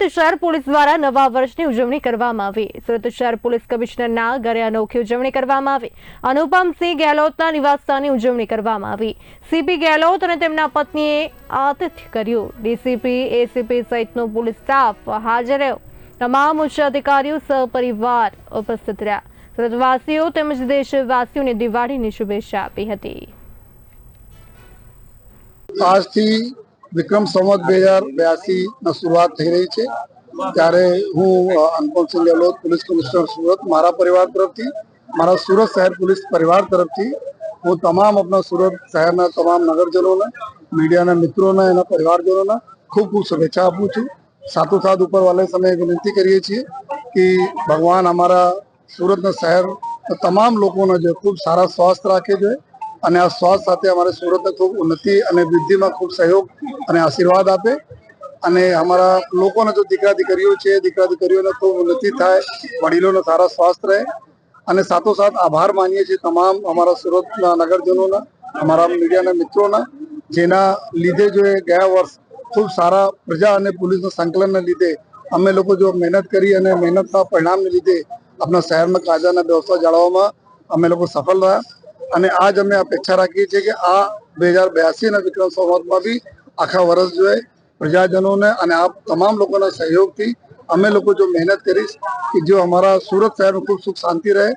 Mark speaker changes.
Speaker 1: સુરત શહેર પોલીસ દ્વારા નવા વર્ષની ઉજવણી કરવામાં આવી। સુરત શહેર પોલીસ કમિશનરના ઘરે અનોખી ઉજવણી કરવામાં આવી। અનુપમસિંહ ગેહલોતના નિવાસસ્થાને ઉજવણી કરવામાં આવી। સીપી ગેહલોત અને તેમના પત્નીએ આતિથ્ય કર્યું। ડીસીપી, એસીપી સહિતનો પોલીસ સ્ટાફ હાજર રહ્યો। તમામ ઉચ્ચ અધિકારીઓ સહપરિવાર ઉપસ્થિત રહ્યા। સુરતવાસીઓ તેમજ દેશવાસીઓને દિવાળીની શુભેચ્છા આપી હતી।
Speaker 2: આજથી વિક્રમ સંવત 2082 શરૂઆત થઈ રહી છે, ત્યારે હું અનુપમસિંહ ગેહલોત, પોલીસ કમિશનર સુરત, મારા પરિવાર તરફથી, મારા સુરત શહેર પોલીસ પરિવાર તરફથી હું તમામ આપણા સુરત શહેરના તમામ નગરજનોને, મીડિયાના મિત્રોને, એના પરિવારજનોને ખૂબ ખૂબ શુભેચ્છા આપું છું। સાથોસાથ ઉપરવાલે સમયે વિનંતી કરીએ છીએ કે ભગવાન અમારા સુરતના શહેર તમામ લોકોને જે ખૂબ સારા સ્વાસ્થ્ય રાખે છે અને આ સ્વાસ્થ્ય સાથે અમારે સુરતને ખૂબ ઉન્નતિ અને વૃદ્ધિમાં ખૂબ સહયોગ અને આશીર્વાદ આપે અને અમારા લોકોને જો દીકરા દીકરીઓ છે, દીકરા દીકરીઓને ખૂબ ઉન્નતિ થાય, વડીલોને સારા સ્વાસ્થ્ય રહે અને સાથોસાથ આભાર માનીએ છીએ તમામ અમારા સુરતના નગરજનોના, અમારા મીડિયાના મિત્રોના, જેના લીધે જો ગયા વર્ષ ખૂબ સારા પ્રજા અને પોલીસના સંકલનના લીધે અમે લોકો જો મહેનત કરી અને મહેનતના પરિણામને લીધે આપણા શહેરમાં કાયદા અને વ્યવસ્થા જાળવવામાં અમે લોકો સફળ રહ્યા અને આજ અમે અપેક્ષા રાખીએ છીએ કે આ 2082ના વિક્રમ સંવતમાં બી આખા વર્ષ જોઈએ પ્રજાજનોને અને આપ તમામ લોકોના સહયોગથી અમે લોકો જો મહેનત કરીશ કે જો અમારા સુરત શહેરમાં ખૂબ સુખ શાંતિ રહે